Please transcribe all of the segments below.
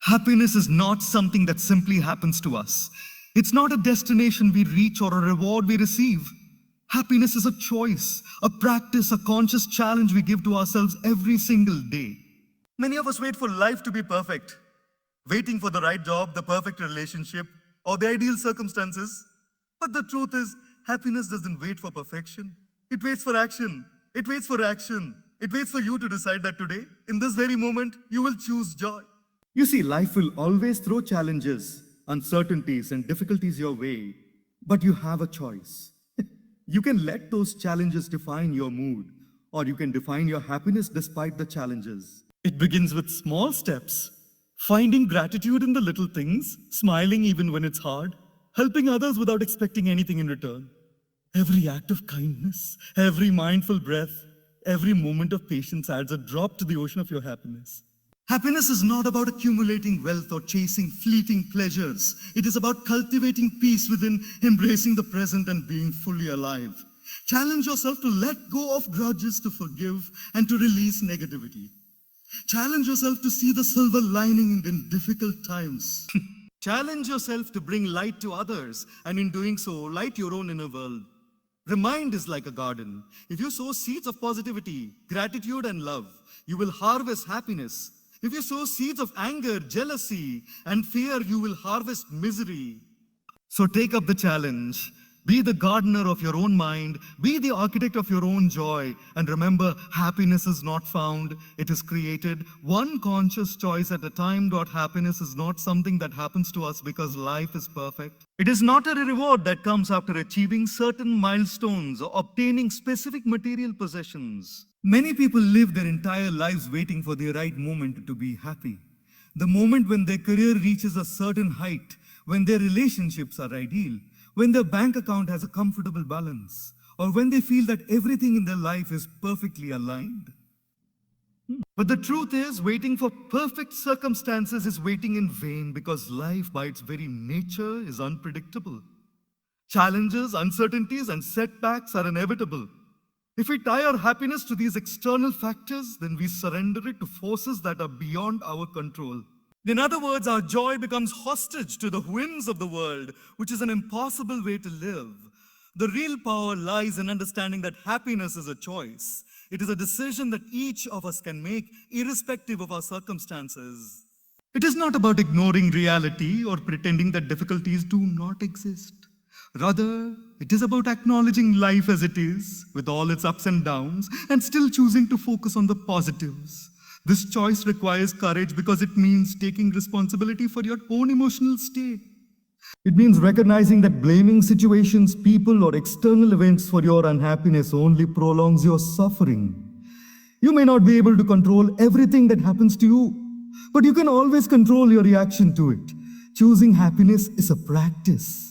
Happiness is not something that simply happens to us. It's not a destination we reach or a reward we receive. Happiness is a choice, a practice, a conscious challenge we give to ourselves every single day. Many of us wait for life to be perfect, waiting for the right job, the perfect relationship, or the ideal circumstances. But the truth is, happiness doesn't wait for perfection. It waits for action. It waits for action. It waits for you to decide that today, in this very moment, you will choose joy. You see, life will always throw challenges, uncertainties, and difficulties your way, but you have a choice. You can let those challenges define your mood, or you can define your happiness despite the challenges. It begins with small steps, finding gratitude in the little things, smiling even when it's hard, helping others without expecting anything in return. Every act of kindness, every mindful breath, every moment of patience adds a drop to the ocean of your happiness. Happiness is not about accumulating wealth or chasing fleeting pleasures. It is about cultivating peace within, embracing the present, and being fully alive. Challenge yourself to let go of grudges, to forgive, and to release negativity. Challenge yourself to see the silver lining in difficult times. Challenge yourself to bring light to others, and in doing so, light your own inner world. The mind is like a garden. If you sow seeds of positivity, gratitude, and love, you will harvest happiness. If you sow seeds of anger, jealousy, and fear, you will harvest misery. So take up the challenge. Be the gardener of your own mind. Be the architect of your own joy. And remember, happiness is not found. It is created. One conscious choice at a time. Happiness is not something that happens to us because life is perfect. It is not a reward that comes after achieving certain milestones or obtaining specific material possessions. Many people live their entire lives waiting for the right moment to be happy. The moment when their career reaches a certain height, when their relationships are ideal, when their bank account has a comfortable balance, or when they feel that everything in their life is perfectly aligned. But the truth is, waiting for perfect circumstances is waiting in vain because life by its very nature is unpredictable. Challenges, uncertainties, and setbacks are inevitable. If we tie our happiness to these external factors, then we surrender it to forces that are beyond our control. In other words, our joy becomes hostage to the whims of the world, which is an impossible way to live. The real power lies in understanding that happiness is a choice. It is a decision that each of us can make, irrespective of our circumstances. It is not about ignoring reality or pretending that difficulties do not exist. Rather, it is about acknowledging life as it is, with all its ups and downs, and still choosing to focus on the positives. This choice requires courage because it means taking responsibility for your own emotional state. It means recognizing that blaming situations, people, or external events for your unhappiness only prolongs your suffering. You may not be able to control everything that happens to you, but you can always control your reaction to it. Choosing happiness is a practice.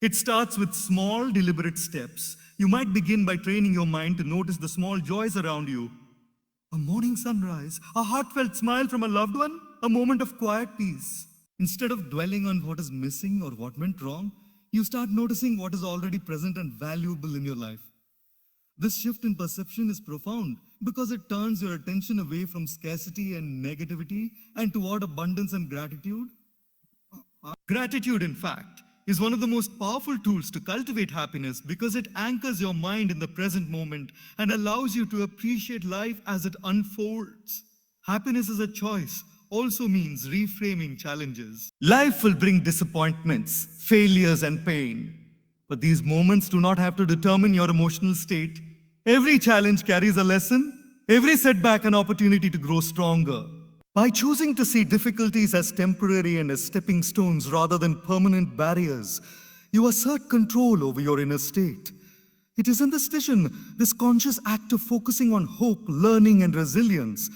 It starts with small, deliberate steps. You might begin by training your mind to notice the small joys around you. A morning sunrise, a heartfelt smile from a loved one, a moment of quiet peace. Instead of dwelling on what is missing or what went wrong, you start noticing what is already present and valuable in your life. This shift in perception is profound because it turns your attention away from scarcity and negativity and toward abundance and gratitude. Gratitude, in fact, is one of the most powerful tools to cultivate happiness because it anchors your mind in the present moment and allows you to appreciate life as it unfolds. Happiness is a choice also means reframing challenges. Life will bring disappointments, failures, and pain. But these moments do not have to determine your emotional state. Every challenge carries a lesson, every setback an opportunity to grow stronger. By choosing to see difficulties as temporary and as stepping stones rather than permanent barriers, you assert control over your inner state. It is in this vision, this conscious act of focusing on hope, learning, and resilience,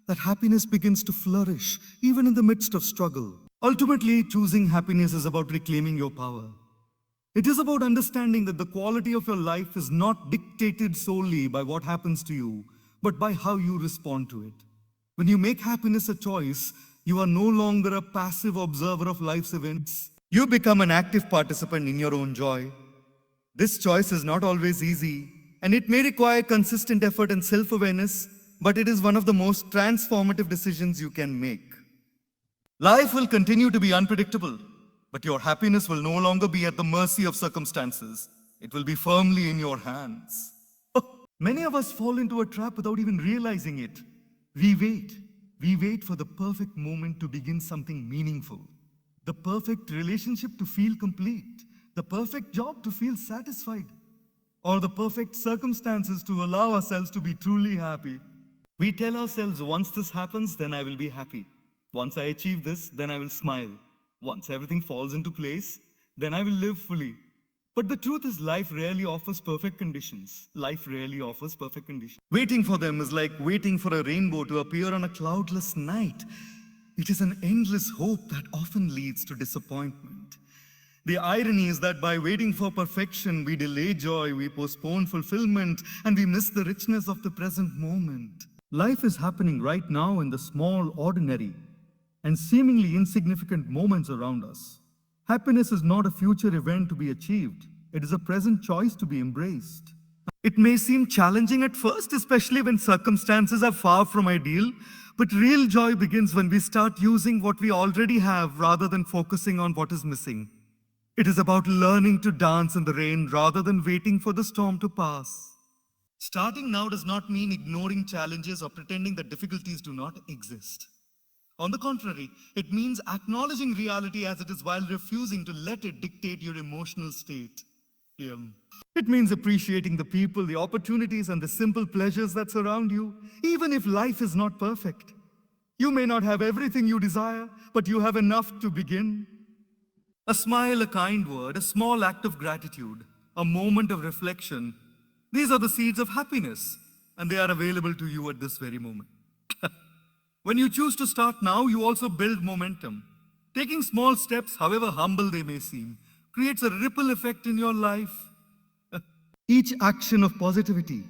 that happiness begins to flourish, even in the midst of struggle. Ultimately, choosing happiness is about reclaiming your power. It is about understanding that the quality of your life is not dictated solely by what happens to you, but by how you respond to it. When you make happiness a choice, you are no longer a passive observer of life's events. You become an active participant in your own joy. This choice is not always easy, and it may require consistent effort and self-awareness, but it is one of the most transformative decisions you can make. Life will continue to be unpredictable, but your happiness will no longer be at the mercy of circumstances. It will be firmly in your hands. Many of us fall into a trap without even realizing it. We wait. We wait for the perfect moment to begin something meaningful, the perfect relationship to feel complete, the perfect job to feel satisfied, or the perfect circumstances to allow ourselves to be truly happy. We tell ourselves, once this happens, then I will be happy. Once I achieve this, then I will smile. Once everything falls into place, then I will live fully. But the truth is, life rarely offers perfect conditions. Life rarely offers perfect conditions. Waiting for them is like waiting for a rainbow to appear on a cloudless night. It is an endless hope that often leads to disappointment. The irony is that by waiting for perfection, we delay joy, we postpone fulfillment, and we miss the richness of the present moment. Life is happening right now in the small, ordinary, and seemingly insignificant moments around us. Happiness is not a future event to be achieved. It is a present choice to be embraced. It may seem challenging at first, especially when circumstances are far from ideal, but real joy begins when we start using what we already have rather than focusing on what is missing. It is about learning to dance in the rain rather than waiting for the storm to pass. Starting now does not mean ignoring challenges or pretending that difficulties do not exist. On the contrary, it means acknowledging reality as it is while refusing to let it dictate your emotional state. It means appreciating the people, the opportunities, and the simple pleasures that surround you, even if life is not perfect. You may not have everything you desire, but you have enough to begin. A smile, a kind word, a small act of gratitude, a moment of reflection. These are the seeds of happiness, and they are available to you at this very moment. When you choose to start now, you also build momentum. Taking small steps, however humble they may seem, creates a ripple effect in your life. Each action of positivity,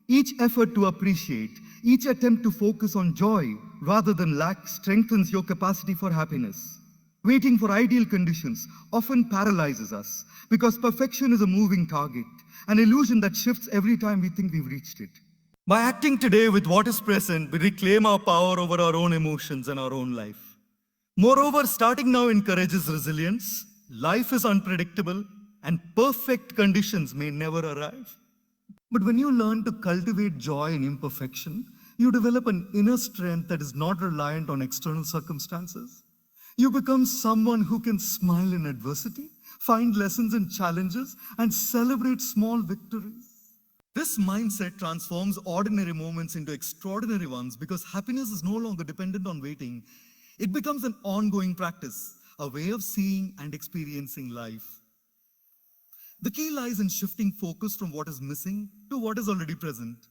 each effort to appreciate, each attempt to focus on joy rather than lack strengthens your capacity for happiness. Waiting for ideal conditions often paralyzes us because perfection is a moving target, an illusion that shifts every time we think we've reached it. By acting today with what is present, we reclaim our power over our own emotions and our own life. Moreover, starting now encourages resilience. Life is unpredictable, and perfect conditions may never arrive. But when you learn to cultivate joy in imperfection, you develop an inner strength that is not reliant on external circumstances. You become someone who can smile in adversity, find lessons in challenges, and celebrate small victories. This mindset transforms ordinary moments into extraordinary ones because happiness is no longer dependent on waiting. It becomes an ongoing practice, a way of seeing and experiencing life. The key lies in shifting focus from what is missing to what is already present.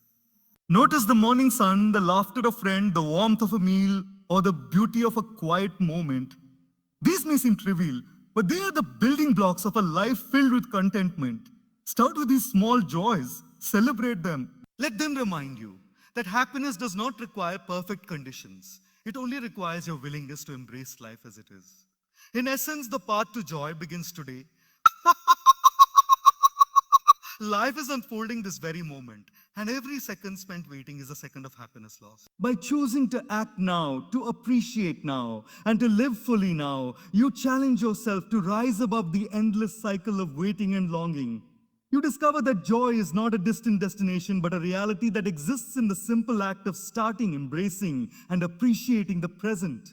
Notice the morning sun, the laughter of a friend, the warmth of a meal, or the beauty of a quiet moment. These may seem trivial, but they are the building blocks of a life filled with contentment. Start with these small joys. Celebrate them. Let them remind you that happiness does not require perfect conditions. It only requires your willingness to embrace life as it is. In essence, the path to joy begins today. Life is unfolding this very moment, and every second spent waiting is a second of happiness lost. By choosing to act now, to appreciate now, and to live fully now, you challenge yourself to rise above the endless cycle of waiting and longing. You discover that joy is not a distant destination, but a reality that exists in the simple act of starting, embracing, and appreciating the present.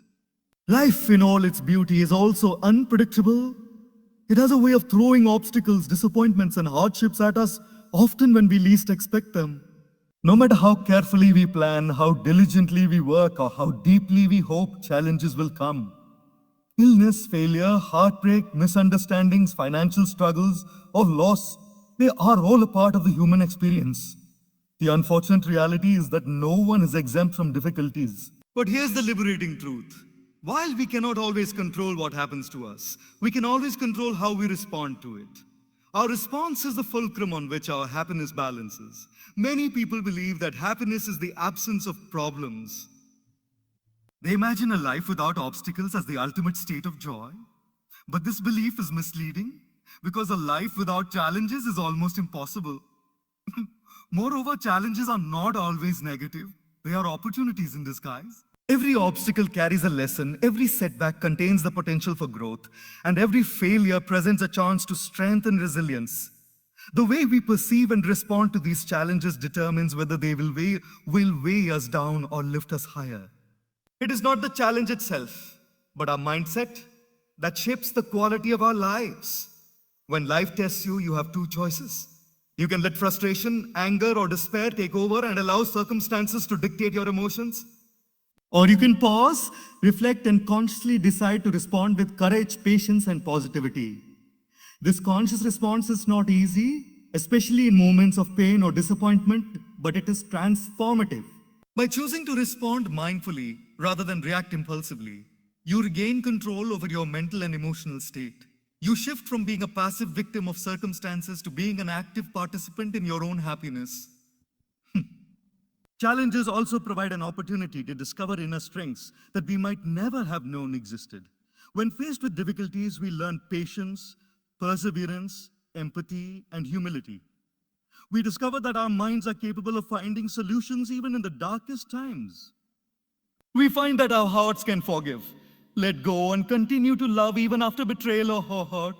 Life in all its beauty is also unpredictable. It has a way of throwing obstacles, disappointments, and hardships at us, often when we least expect them. No matter how carefully we plan, how diligently we work, or how deeply we hope, challenges will come. Illness, failure, heartbreak, misunderstandings, financial struggles, or loss, they are all a part of the human experience. The unfortunate reality is that no one is exempt from difficulties. But here's the liberating truth. While we cannot always control what happens to us, we can always control how we respond to it. Our response is the fulcrum on which our happiness balances. Many people believe that happiness is the absence of problems. They imagine a life without obstacles as the ultimate state of joy. But this belief is misleading because a life without challenges is almost impossible. Moreover, challenges are not always negative. They are opportunities in disguise. Every obstacle carries a lesson, every setback contains the potential for growth, and every failure presents a chance to strengthen resilience. The way we perceive and respond to these challenges determines whether they will weigh us down or lift us higher. It is not the challenge itself, but our mindset that shapes the quality of our lives. When life tests you, you have two choices. You can let frustration, anger, or despair take over and allow circumstances to dictate your emotions. Or you can pause, reflect, and consciously decide to respond with courage, patience, and positivity. This conscious response is not easy, especially in moments of pain or disappointment, but it is transformative. By choosing to respond mindfully rather than react impulsively, you regain control over your mental and emotional state. You shift from being a passive victim of circumstances to being an active participant in your own happiness. Challenges also provide an opportunity to discover inner strengths that we might never have known existed. When faced with difficulties, we learn patience, perseverance, empathy, and humility. We discover that our minds are capable of finding solutions even in the darkest times. We find that our hearts can forgive, let go, and continue to love even after betrayal or hurt.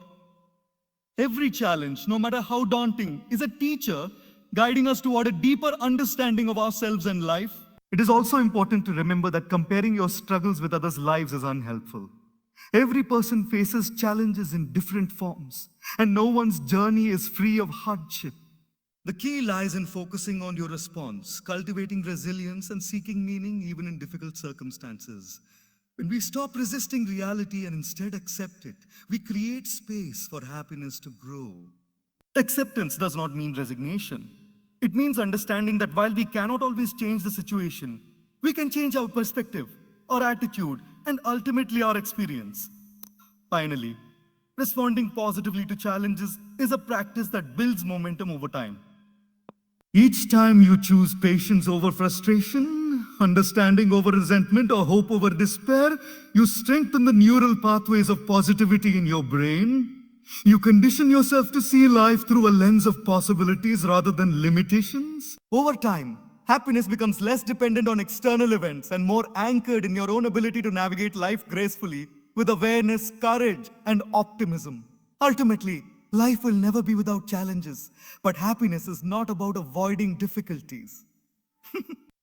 Every challenge, no matter how daunting, is a teacher guiding us toward a deeper understanding of ourselves and life. It is also important to remember that comparing your struggles with others' lives is unhelpful. Every person faces challenges in different forms, and no one's journey is free of hardship. The key lies in focusing on your response, cultivating resilience, and seeking meaning even in difficult circumstances. When we stop resisting reality and instead accept it, we create space for happiness to grow. Acceptance does not mean resignation. It means understanding that while we cannot always change the situation, we can change our perspective, our attitude, and ultimately our experience. Finally, responding positively to challenges is a practice that builds momentum over time. Each time you choose patience over frustration, understanding over resentment, or hope over despair, you strengthen the neural pathways of positivity in your brain. You condition yourself to see life through a lens of possibilities rather than limitations. Over time, happiness becomes less dependent on external events and more anchored in your own ability to navigate life gracefully with awareness, courage, and optimism. Ultimately, life will never be without challenges, but happiness is not about avoiding difficulties.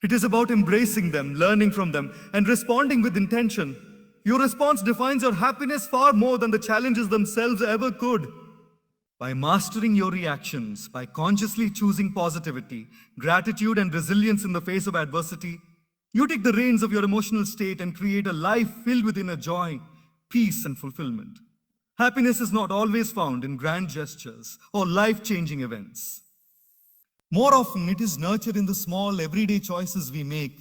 It is about embracing them, learning from them, and responding with intention. Your response defines your happiness far more than the challenges themselves ever could. By mastering your reactions, by consciously choosing positivity, gratitude, and resilience in the face of adversity, you take the reins of your emotional state and create a life filled with inner joy, peace, and fulfillment. Happiness is not always found in grand gestures or life-changing events. More often, it is nurtured in the small, everyday choices we make,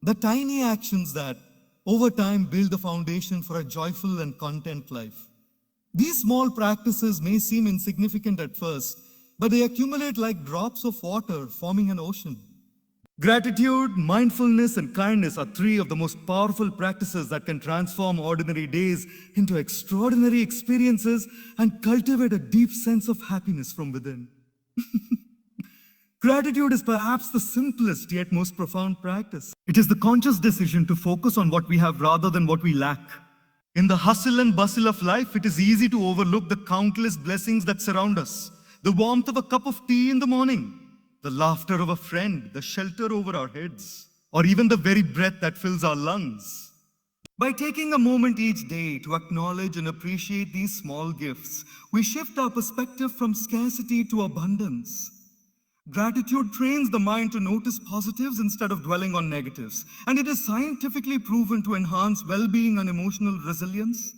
the tiny actions that, over time, build the foundation for a joyful and content life. These small practices may seem insignificant at first, but they accumulate like drops of water forming an ocean. Gratitude, mindfulness, and kindness are three of the most powerful practices that can transform ordinary days into extraordinary experiences and cultivate a deep sense of happiness from within. Gratitude is perhaps the simplest yet most profound practice. It is the conscious decision to focus on what we have rather than what we lack. In the hustle and bustle of life, it is easy to overlook the countless blessings that surround us. The warmth of a cup of tea in the morning, the laughter of a friend, the shelter over our heads, or even the very breath that fills our lungs. By taking a moment each day to acknowledge and appreciate these small gifts, we shift our perspective from scarcity to abundance. Gratitude trains the mind to notice positives instead of dwelling on negatives, and it is scientifically proven to enhance well-being and emotional resilience.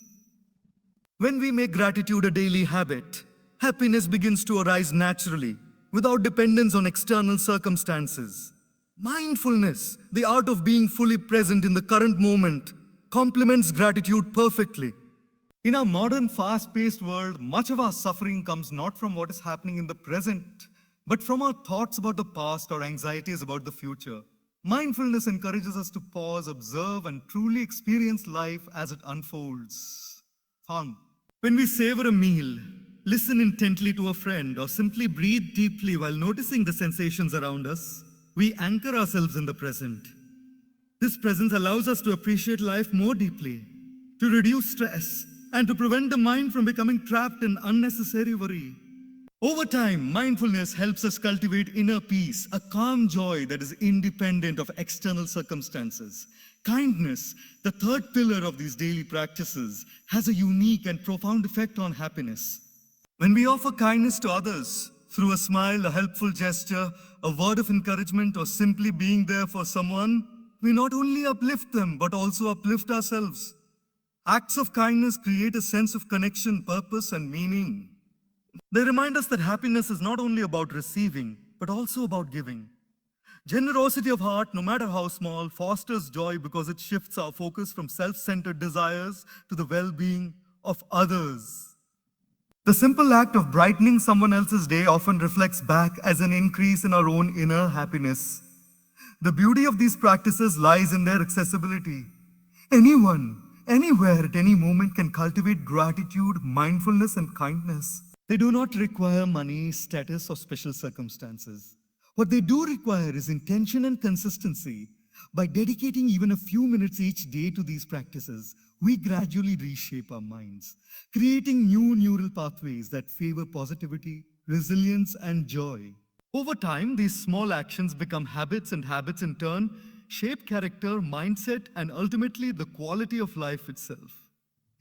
When we make gratitude a daily habit, happiness begins to arise naturally, without dependence on external circumstances. Mindfulness, the art of being fully present in the current moment, complements gratitude perfectly. In our modern, fast-paced world, much of our suffering comes not from what is happening in the present, but from our thoughts about the past or anxieties about the future. Mindfulness encourages us to pause, observe, and truly experience life as it unfolds. When we savor a meal, listen intently to a friend, or simply breathe deeply while noticing the sensations around us, we anchor ourselves in the present. This presence allows us to appreciate life more deeply, to reduce stress, and to prevent the mind from becoming trapped in unnecessary worry. Over time, mindfulness helps us cultivate inner peace, a calm joy that is independent of external circumstances. Kindness, the third pillar of these daily practices, has a unique and profound effect on happiness. When we offer kindness to others, through a smile, a helpful gesture, a word of encouragement, or simply being there for someone, we not only uplift them, but also uplift ourselves. Acts of kindness create a sense of connection, purpose, and meaning. They remind us that happiness is not only about receiving, but also about giving. Generosity of heart, no matter how small, fosters joy because it shifts our focus from self-centered desires to the well-being of others. The simple act of brightening someone else's day often reflects back as an increase in our own inner happiness. The beauty of these practices lies in their accessibility. Anyone, anywhere, at any moment can cultivate gratitude, mindfulness, and kindness. They do not require money, status, or special circumstances. What they do require is intention and consistency. By dedicating even a few minutes each day to these practices, we gradually reshape our minds, creating new neural pathways that favor positivity, resilience, and joy. Over time, these small actions become habits, and habits in turn shape character, mindset, and ultimately the quality of life itself.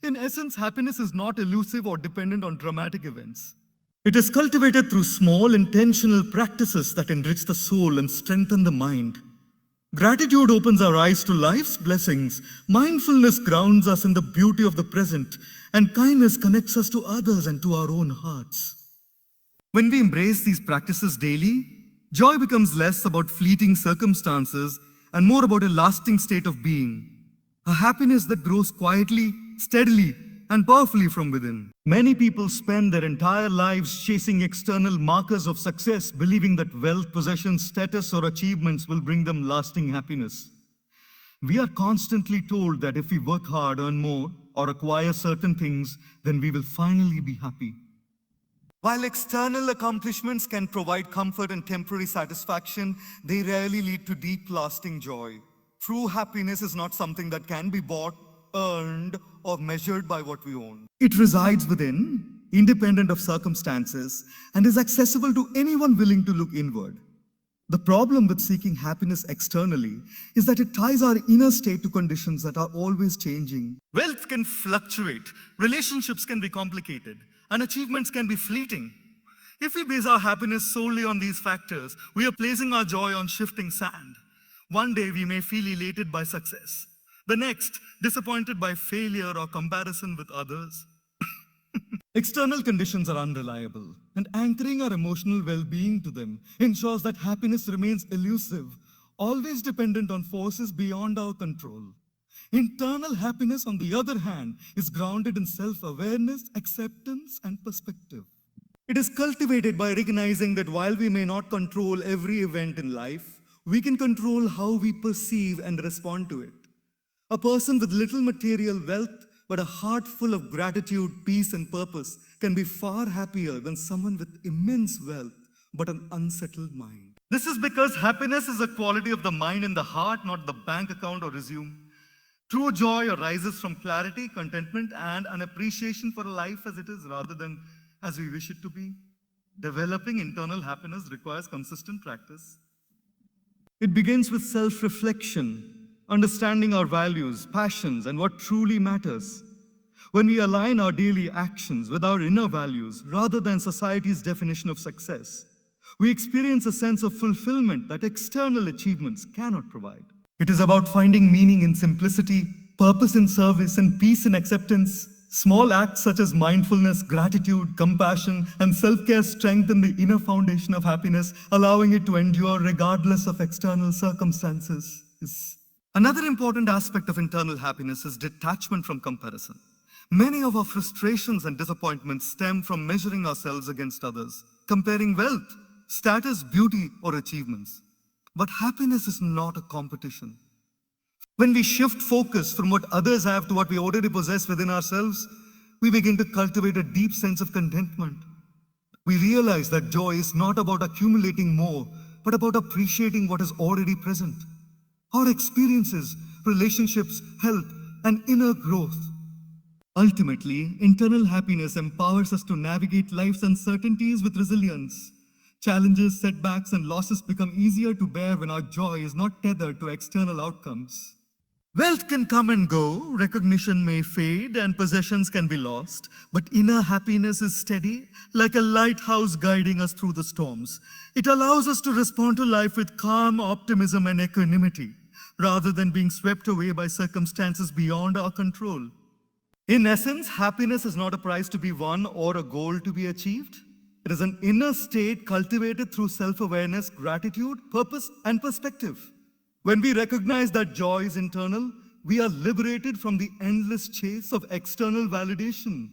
In essence, happiness is not elusive or dependent on dramatic events. It is cultivated through small, intentional practices that enrich the soul and strengthen the mind. Gratitude opens our eyes to life's blessings, mindfulness grounds us in the beauty of the present, and kindness connects us to others and to our own hearts. When we embrace these practices daily, joy becomes less about fleeting circumstances and more about a lasting state of being, a happiness that grows quietly, steadily, and powerfully from within. Many people spend their entire lives chasing external markers of success, believing that wealth, possessions, status, or achievements will bring them lasting happiness. We are constantly told that if we work hard, earn more, or acquire certain things, then we will finally be happy. While external accomplishments can provide comfort and temporary satisfaction, they rarely lead to deep, lasting joy. True happiness is not something that can be bought, earned, or measured by what we own. It resides within, independent of circumstances, and is accessible to anyone willing to look inward. The problem with seeking happiness externally is that it ties our inner state to conditions that are always changing. Wealth can fluctuate, relationships can be complicated, and achievements can be fleeting. If we base our happiness solely on these factors, we are placing our joy on shifting sand. One day we may feel elated by success. The next, disappointed by failure or comparison with others. External conditions are unreliable, and anchoring our emotional well-being to them ensures that happiness remains elusive, always dependent on forces beyond our control. Internal happiness, on the other hand, is grounded in self-awareness, acceptance, and perspective. It is cultivated by recognizing that while we may not control every event in life, we can control how we perceive and respond to it. A person with little material wealth but a heart full of gratitude, peace, and purpose can be far happier than someone with immense wealth but an unsettled mind. This is because happiness is a quality of the mind and the heart, not the bank account or resume. True joy arises from clarity, contentment, and an appreciation for life as it is rather than as we wish it to be. Developing internal happiness requires consistent practice. It begins with self-reflection, understanding our values, passions, and what truly matters. When we align our daily actions with our inner values rather than society's definition of success, we experience a sense of fulfillment that external achievements cannot provide. It is about finding meaning in simplicity, purpose in service, and peace in acceptance. Small acts such as mindfulness, gratitude, compassion, and self-care strengthen the inner foundation of happiness, allowing it to endure regardless of external circumstances. Another important aspect of internal happiness is detachment from comparison. Many of our frustrations and disappointments stem from measuring ourselves against others, comparing wealth, status, beauty, or achievements. But happiness is not a competition. When we shift focus from what others have to what we already possess within ourselves, we begin to cultivate a deep sense of contentment. We realize that joy is not about accumulating more, but about appreciating what is already present. our experiences, relationships, health, and inner growth. Ultimately, internal happiness empowers us to navigate life's uncertainties with resilience. Challenges, setbacks, and losses become easier to bear when our joy is not tethered to external outcomes. Wealth can come and go, recognition may fade, and possessions can be lost, but inner happiness is steady, like a lighthouse guiding us through the storms. It allows us to respond to life with calm optimism and equanimity, rather than being swept away by circumstances beyond our control. In essence, happiness is not a prize to be won or a goal to be achieved. It is an inner state cultivated through self-awareness, gratitude, purpose, and perspective. When we recognize that joy is internal, we are liberated from the endless chase of external validation.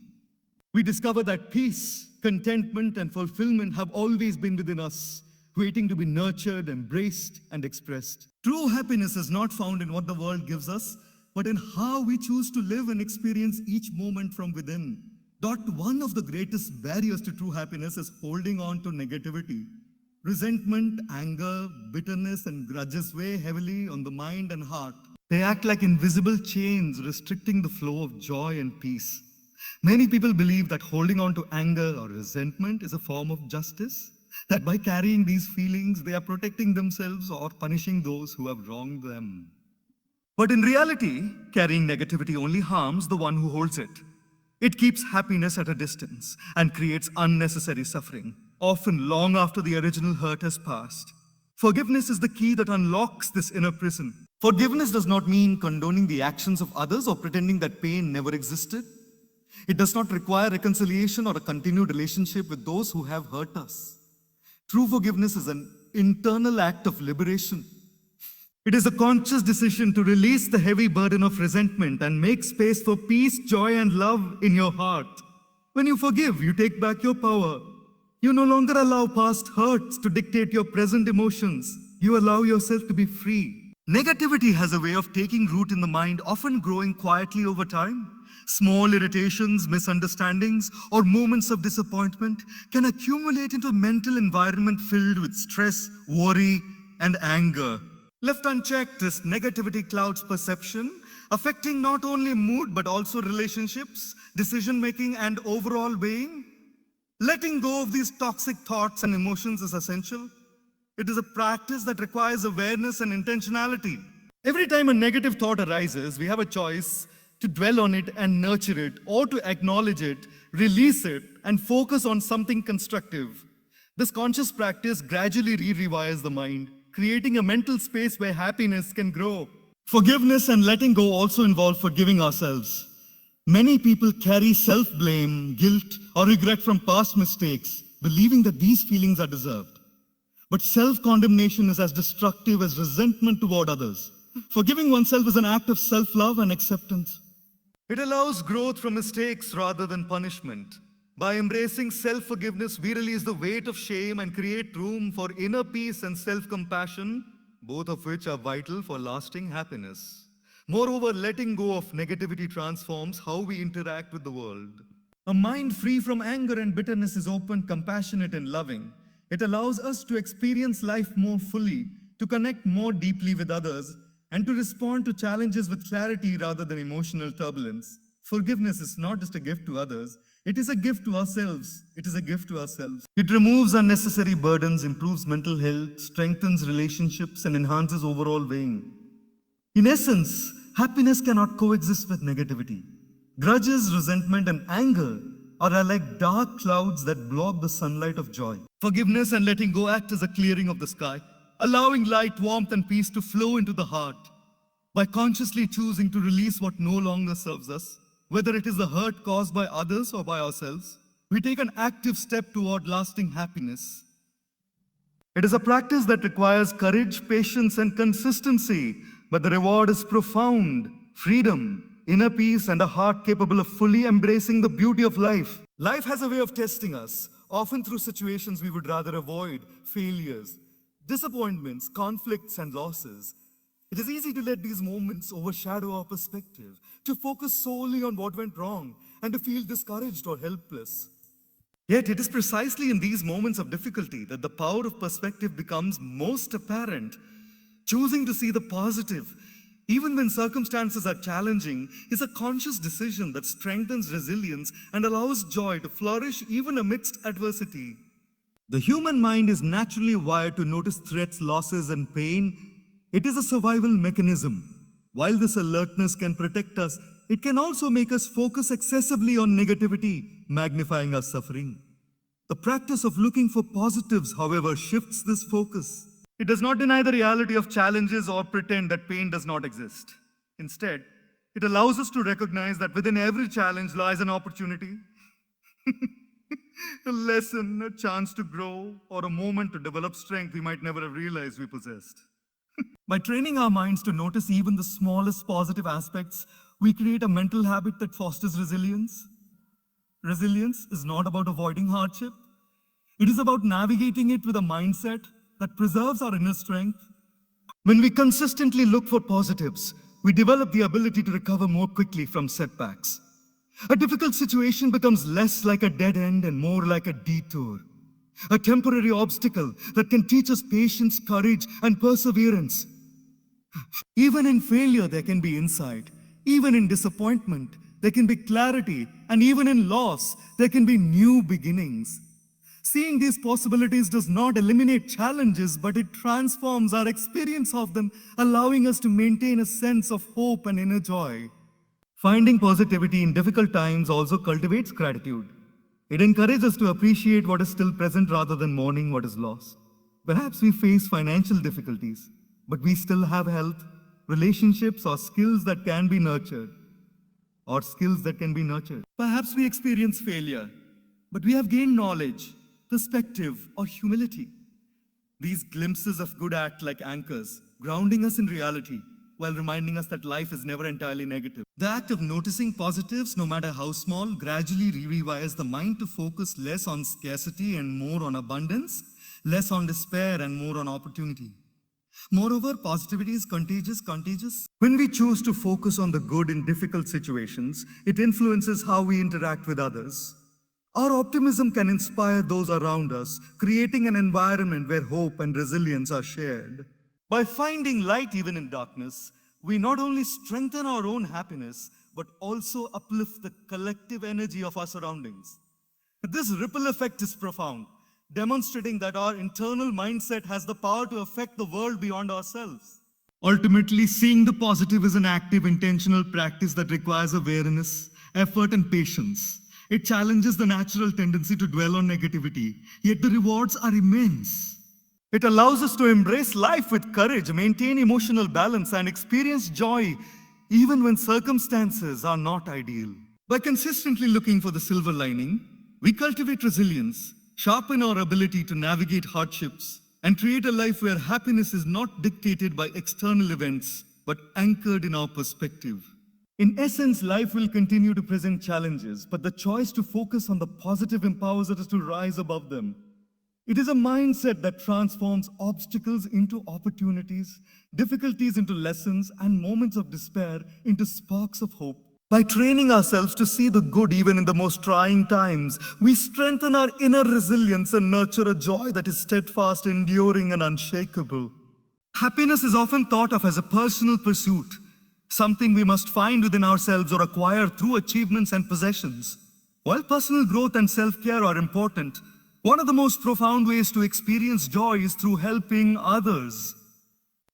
We discover that peace, contentment, and fulfillment have always been within us, waiting to be nurtured, embraced, and expressed. True happiness is not found in what the world gives us, but in how we choose to live and experience each moment from within. One of the greatest barriers to true happiness is holding on to negativity. Resentment, anger, bitterness, and grudges weigh heavily on the mind and heart. They act like invisible chains restricting the flow of joy and peace. Many people believe that holding on to anger or resentment is a form of justice, that by carrying these feelings, they are protecting themselves or punishing those who have wronged them. But in reality, carrying negativity only harms the one who holds it. It keeps happiness at a distance and creates unnecessary suffering, often long after the original hurt has passed. Forgiveness is the key that unlocks this inner prison. Forgiveness does not mean condoning the actions of others or pretending that pain never existed. It does not require reconciliation or a continued relationship with those who have hurt us. True forgiveness is an internal act of liberation. It is a conscious decision to release the heavy burden of resentment and make space for peace, joy, and love in your heart. When you forgive, you take back your power. You no longer allow past hurts to dictate your present emotions. You allow yourself to be free. Negativity has a way of taking root in the mind, often growing quietly over time. Small irritations, misunderstandings, or moments of disappointment can accumulate into a mental environment filled with stress, worry, and anger. Left unchecked, this negativity clouds perception, affecting not only mood but also relationships, decision-making, and overall being. Letting go of these toxic thoughts and emotions is essential. It is a practice that requires awareness and intentionality. Every time a negative thought arises, we have a choice to dwell on it and nurture it, or to acknowledge it, release it, and focus on something constructive. This conscious practice gradually rewires the mind, creating a mental space where happiness can grow. Forgiveness and letting go also involve forgiving ourselves. Many people carry self-blame, guilt, or regret from past mistakes, believing that these feelings are deserved. But self-condemnation is as destructive as resentment toward others. Forgiving oneself is an act of self-love and acceptance. It allows growth from mistakes rather than punishment. By embracing self-forgiveness, we release the weight of shame and create room for inner peace and self-compassion, both of which are vital for lasting happiness. Moreover, letting go of negativity transforms how we interact with the world. A mind free from anger and bitterness is open, compassionate, and loving. It allows us to experience life more fully, to connect more deeply with others, and to respond to challenges with clarity rather than emotional turbulence. Forgiveness is not just a gift to others, it is a gift to ourselves. It is a gift to ourselves. It removes unnecessary burdens, improves mental health, strengthens relationships, and enhances overall well-being. In essence, happiness cannot coexist with negativity. Grudges, resentment, and anger are like dark clouds that block the sunlight of joy. Forgiveness and letting go act as a clearing of the sky, allowing light, warmth, and peace to flow into the heart. By consciously choosing to release what no longer serves us, whether it is the hurt caused by others or by ourselves, we take an active step toward lasting happiness. It is a practice that requires courage, patience, and consistency, but the reward is profound: freedom, inner peace, and a heart capable of fully embracing the beauty of life. Life has a way of testing us, often through situations we would rather avoid, failures, disappointments, conflicts, and losses. It is easy to let these moments overshadow our perspective, to focus solely on what went wrong, and to feel discouraged or helpless. Yet it is precisely in these moments of difficulty that the power of perspective becomes most apparent. Choosing to see the positive, even when circumstances are challenging, is a conscious decision that strengthens resilience and allows joy to flourish even amidst adversity. The human mind is naturally wired to notice threats, losses, and pain. It is a survival mechanism. While this alertness can protect us, it can also make us focus excessively on negativity, magnifying our suffering. The practice of looking for positives, however, shifts this focus. It does not deny the reality of challenges or pretend that pain does not exist. Instead, it allows us to recognize that within every challenge lies an opportunity, a lesson, a chance to grow, or a moment to develop strength we might never have realized we possessed. By training our minds to notice even the smallest positive aspects, we create a mental habit that fosters resilience. Resilience is not about avoiding hardship. It is about navigating it with a mindset that preserves our inner strength. When we consistently look for positives, we develop the ability to recover more quickly from setbacks. A difficult situation becomes less like a dead end and more like a detour, a temporary obstacle that can teach us patience, courage, and perseverance. Even in failure, there can be insight. Even in disappointment, there can be clarity. And even in loss, there can be new beginnings. Seeing these possibilities does not eliminate challenges, but it transforms our experience of them, allowing us to maintain a sense of hope and inner joy. Finding positivity in difficult times also cultivates gratitude. It encourages us to appreciate what is still present rather than mourning what is lost. Perhaps we face financial difficulties, but we still have health, relationships, or skills that can be nurtured. Perhaps we experience failure, but we have gained knowledge, perspective, or humility. These glimpses of good act like anchors, grounding us in reality while reminding us that life is never entirely negative. The act of noticing positives, no matter how small, gradually rewires the mind to focus less on scarcity and more on abundance, less on despair and more on opportunity. Moreover, positivity is contagious. When we choose to focus on the good in difficult situations, it influences how we interact with others. Our optimism can inspire those around us, creating an environment where hope and resilience are shared. By finding light even in darkness, we not only strengthen our own happiness, but also uplift the collective energy of our surroundings. This ripple effect is profound, demonstrating that our internal mindset has the power to affect the world beyond ourselves. Ultimately, seeing the positive is an active, intentional practice that requires awareness, effort, and patience. It challenges the natural tendency to dwell on negativity, yet the rewards are immense. It allows us to embrace life with courage, maintain emotional balance, and experience joy even when circumstances are not ideal. By consistently looking for the silver lining, we cultivate resilience, sharpen our ability to navigate hardships, and create a life where happiness is not dictated by external events, but anchored in our perspective. In essence, life will continue to present challenges, but the choice to focus on the positive empowers us to rise above them. It is a mindset that transforms obstacles into opportunities, difficulties into lessons, and moments of despair into sparks of hope. By training ourselves to see the good even in the most trying times, we strengthen our inner resilience and nurture a joy that is steadfast, enduring, and unshakable. Happiness is often thought of as a personal pursuit, something we must find within ourselves or acquire through achievements and possessions. While personal growth and self-care are important, one of the most profound ways to experience joy is through helping others.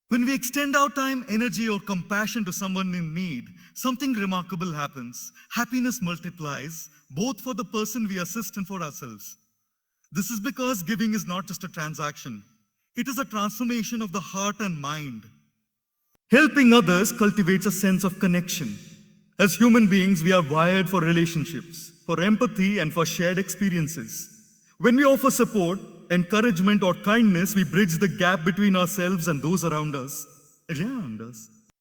When we extend our time, energy, or compassion to someone in need, something remarkable happens. Happiness multiplies, both for the person we assist and for ourselves. This is because giving is not just a transaction. It is a transformation of the heart and mind. Helping others cultivates a sense of connection. As human beings, we are wired for relationships, for empathy, and for shared experiences. When we offer support, encouragement, or kindness, we bridge the gap between ourselves and those around us.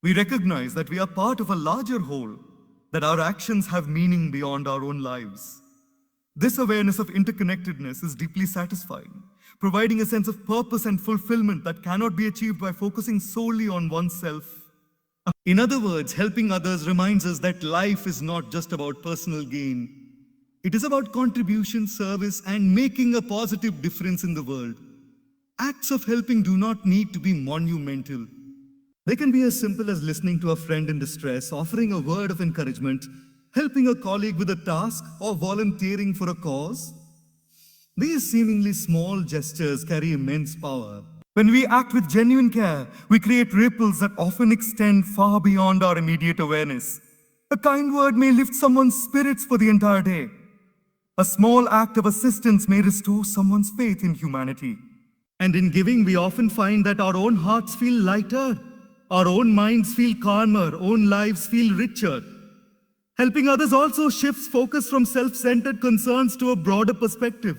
We recognize that we are part of a larger whole, that our actions have meaning beyond our own lives. This awareness of interconnectedness is deeply satisfying, providing a sense of purpose and fulfillment that cannot be achieved by focusing solely on oneself. In other words, helping others reminds us that life is not just about personal gain. It is about contribution, service, and making a positive difference in the world. Acts of helping do not need to be monumental. They can be as simple as listening to a friend in distress, offering a word of encouragement, helping a colleague with a task, or volunteering for a cause. These seemingly small gestures carry immense power. When we act with genuine care, we create ripples that often extend far beyond our immediate awareness. A kind word may lift someone's spirits for the entire day. A small act of assistance may restore someone's faith in humanity. And in giving, we often find that our own hearts feel lighter, our own minds feel calmer, own lives feel richer. Helping others also shifts focus from self-centered concerns to a broader perspective.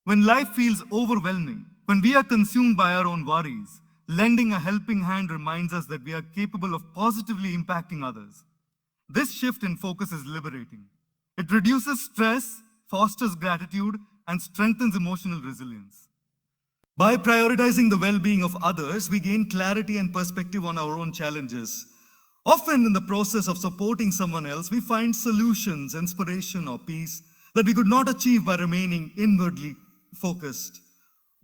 When life feels overwhelming, when we are consumed by our own worries, lending a helping hand reminds us that we are capable of positively impacting others. This shift in focus is liberating. It reduces stress, fosters gratitude, and strengthens emotional resilience. By prioritizing the well-being of others, we gain clarity and perspective on our own challenges. Often in the process of supporting someone else, we find solutions, inspiration, or peace that we could not achieve by remaining inwardly focused.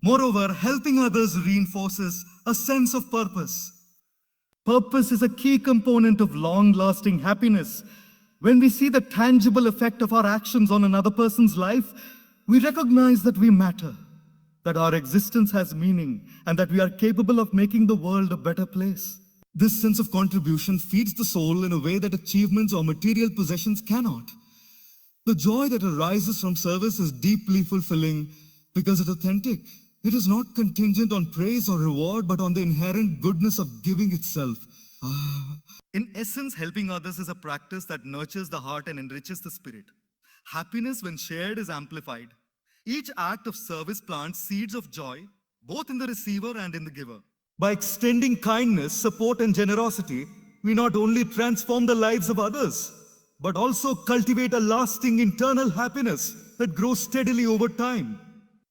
Moreover, helping others reinforces a sense of purpose. Purpose is a key component of long-lasting happiness. When we see the tangible effect of our actions on another person's life, we recognize that we matter, that our existence has meaning, and that we are capable of making the world a better place. This sense of contribution feeds the soul in a way that achievements or material possessions cannot. The joy that arises from service is deeply fulfilling because it's authentic. It is not contingent on praise or reward, but on the inherent goodness of giving itself. In essence, helping others is a practice that nurtures the heart and enriches the spirit. Happiness, when shared, is amplified. Each act of service plants seeds of joy, both in the receiver and in the giver. By extending kindness, support, and generosity, we not only transform the lives of others, but also cultivate a lasting internal happiness that grows steadily over time.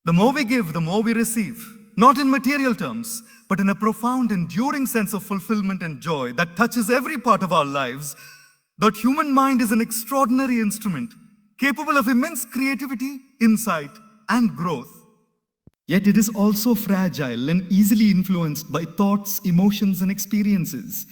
The more we give, the more we receive, not in material terms, but in a profound, enduring sense of fulfillment and joy that touches every part of our lives. The human mind is an extraordinary instrument, capable of immense creativity, insight, and growth. Yet it is also fragile and easily influenced by thoughts, emotions, and experiences.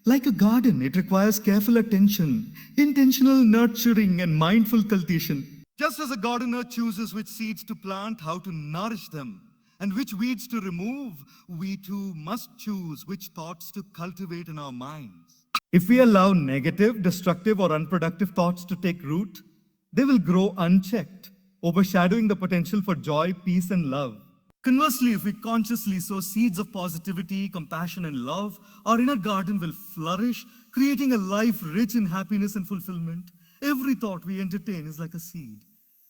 Like a garden, it requires careful attention, intentional nurturing, and mindful cultivation. Just as a gardener chooses which seeds to plant, how to nourish them, and which weeds to remove, we too must choose which thoughts to cultivate in our minds. If we allow negative, destructive, or unproductive thoughts to take root, they will grow unchecked, overshadowing the potential for joy, peace, and love. Conversely, if we consciously sow seeds of positivity, compassion, and love, our inner garden will flourish, creating a life rich in happiness and fulfillment. Every thought we entertain is like a seed.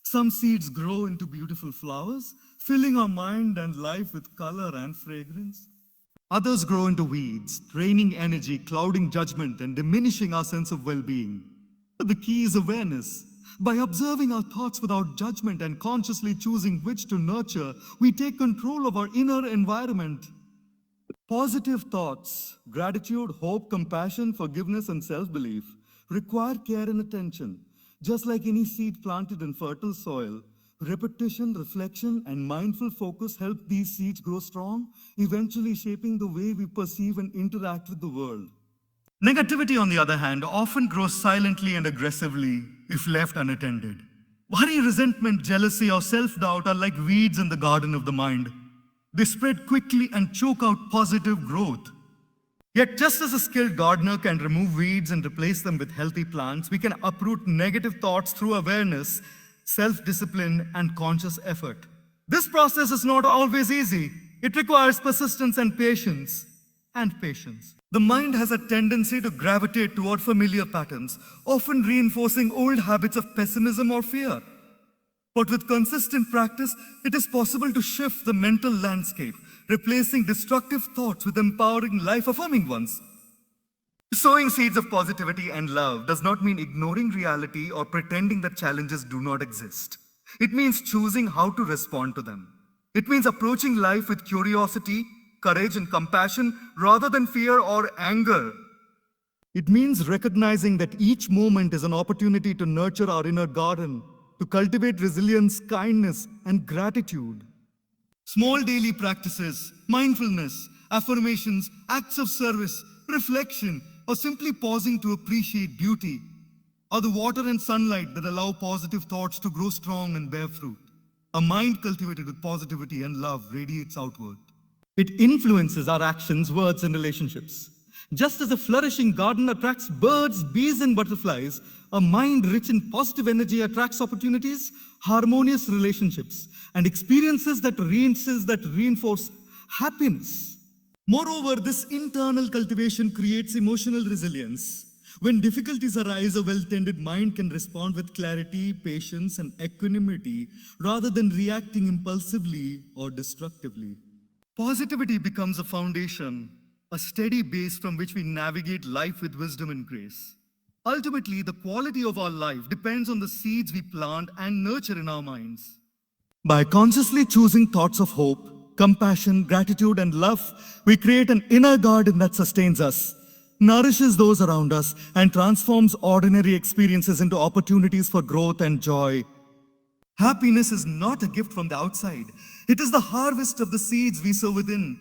Some seeds grow into beautiful flowers, filling our mind and life with color and fragrance. Others grow into weeds, draining energy, clouding judgment, and diminishing our sense of well-being. But the key is awareness. By observing our thoughts without judgment and consciously choosing which to nurture, we take control of our inner environment. Positive thoughts, gratitude, hope, compassion, forgiveness, and self-belief require care and attention. Just like any seed planted in fertile soil, repetition, reflection, and mindful focus help these seeds grow strong, eventually shaping the way we perceive and interact with the world. Negativity, on the other hand, often grows silently and aggressively if left unattended. Worry, resentment, jealousy, or self-doubt are like weeds in the garden of the mind. They spread quickly and choke out positive growth. Yet, just as a skilled gardener can remove weeds and replace them with healthy plants, we can uproot negative thoughts through awareness, self-discipline, and conscious effort. This process is not always easy. It requires persistence and patience. The mind has a tendency to gravitate toward familiar patterns, often reinforcing old habits of pessimism or fear. But with consistent practice, it is possible to shift the mental landscape, replacing destructive thoughts with empowering, life-affirming ones. Sowing seeds of positivity and love does not mean ignoring reality or pretending that challenges do not exist. It means choosing how to respond to them. It means approaching life with curiosity, courage, and compassion rather than fear or anger. It means recognizing that each moment is an opportunity to nurture our inner garden, to cultivate resilience, kindness, and gratitude. Small daily practices, mindfulness, Affirmations, acts of service, reflection, or simply pausing to appreciate beauty are the water and sunlight that allow positive thoughts to grow strong and bear fruit. A mind cultivated with positivity and love radiates outward. It influences our actions, words, and relationships. Just as a flourishing garden attracts birds, bees, and butterflies, a mind rich in positive energy attracts opportunities, harmonious relationships, and experiences that reinforce happiness. Moreover, this internal cultivation creates emotional resilience. When difficulties arise, a well-tended mind can respond with clarity, patience, and equanimity rather than reacting impulsively or destructively. Positivity becomes a foundation, a steady base from which we navigate life with wisdom and grace. Ultimately, the quality of our life depends on the seeds we plant and nurture in our minds. By consciously choosing thoughts of hope, compassion, gratitude, and love, we create an inner garden that sustains us, nourishes those around us, and transforms ordinary experiences into opportunities for growth and joy. Happiness is not a gift from the outside. It is the harvest of the seeds we sow within.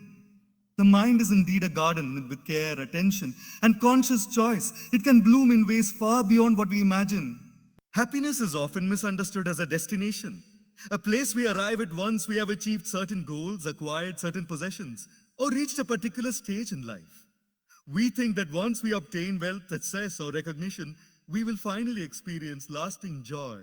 The mind is indeed a garden with care, attention, and conscious choice. It can bloom in ways far beyond what we imagine. Happiness is often misunderstood as a destination, a place we arrive at once we have achieved certain goals, acquired certain possessions, or reached a particular stage in life. We think that once we obtain wealth, success, or recognition, we will finally experience lasting joy.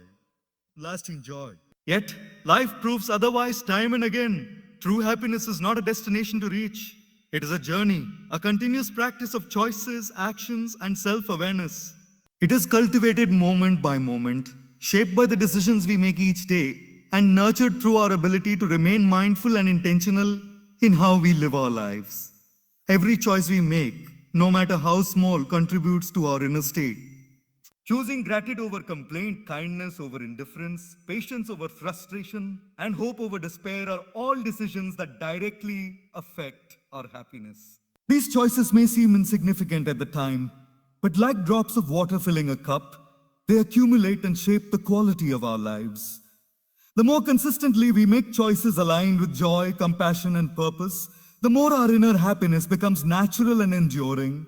Lasting joy. Yet, life proves otherwise time and again. True happiness is not a destination to reach. It is a journey, a continuous practice of choices, actions, and self-awareness. It is cultivated moment by moment, shaped by the decisions we make each day, and nurtured through our ability to remain mindful and intentional in how we live our lives. Every choice we make, no matter how small, contributes to our inner state. Choosing gratitude over complaint, kindness over indifference, patience over frustration, and hope over despair are all decisions that directly affect our happiness. These choices may seem insignificant at the time, but like drops of water filling a cup, they accumulate and shape the quality of our lives. The more consistently we make choices aligned with joy, compassion, and purpose, the more our inner happiness becomes natural and enduring.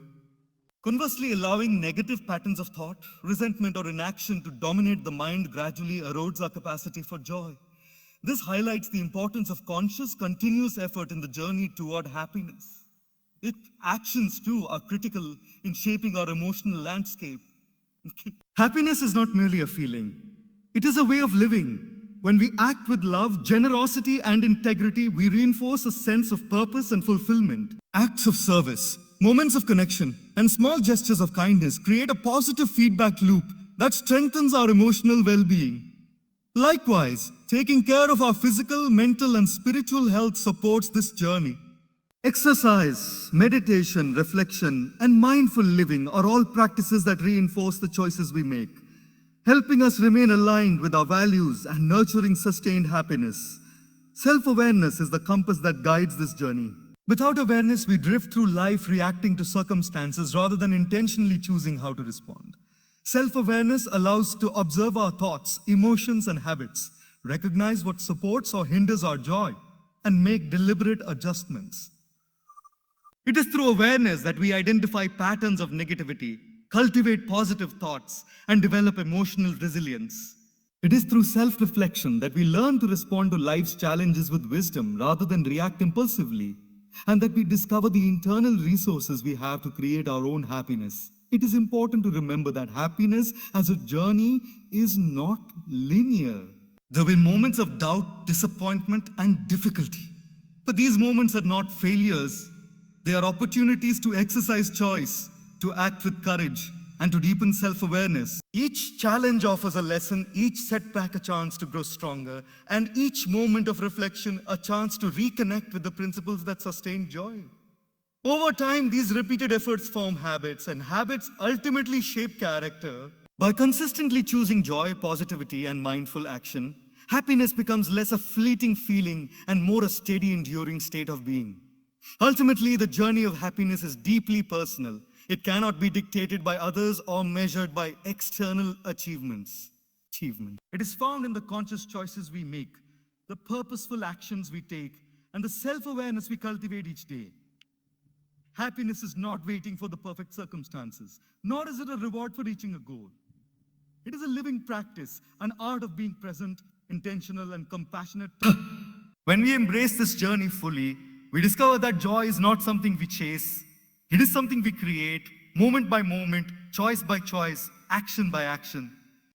Conversely, allowing negative patterns of thought, resentment, or inaction to dominate the mind gradually erodes our capacity for joy. This highlights the importance of conscious, continuous effort in the journey toward happiness. Its actions, too, are critical in shaping our emotional landscape. Happiness is not merely a feeling, it is a way of living. When we act with love, generosity, and integrity, we reinforce a sense of purpose and fulfillment. Acts of service, moments of connection, and small gestures of kindness create a positive feedback loop that strengthens our emotional well-being. Likewise, taking care of our physical, mental, and spiritual health supports this journey. Exercise, meditation, reflection, and mindful living are all practices that reinforce the choices we make, helping us remain aligned with our values and nurturing sustained happiness. Self-awareness is the compass that guides this journey. Without awareness, we drift through life reacting to circumstances rather than intentionally choosing how to respond. Self-awareness allows us to observe our thoughts, emotions, and habits, recognize what supports or hinders our joy, and make deliberate adjustments. It is through awareness that we identify patterns of negativity, cultivate positive thoughts, and develop emotional resilience. It is through self-reflection that we learn to respond to life's challenges with wisdom rather than react impulsively, and that we discover the internal resources we have to create our own happiness. It is important to remember that happiness as a journey is not linear. There will be moments of doubt, disappointment, and difficulty. But these moments are not failures. They are opportunities to exercise choice, to act with courage, and to deepen self-awareness. Each challenge offers a lesson, each setback a chance to grow stronger, and each moment of reflection a chance to reconnect with the principles that sustain joy. Over time, these repeated efforts form habits, and habits ultimately shape character. By consistently choosing joy, positivity, and mindful action, happiness becomes less a fleeting feeling and more a steady, enduring state of being. Ultimately, the journey of happiness is deeply personal. It cannot be dictated by others or measured by external achievements. It is found in the conscious choices we make, the purposeful actions we take, and the self-awareness we cultivate each day. Happiness is not waiting for the perfect circumstances, nor is it a reward for reaching a goal. It is a living practice, an art of being present, intentional, and compassionate. When we embrace this journey fully, we discover that joy is not something we chase. It is something we create, moment by moment, choice by choice, action by action.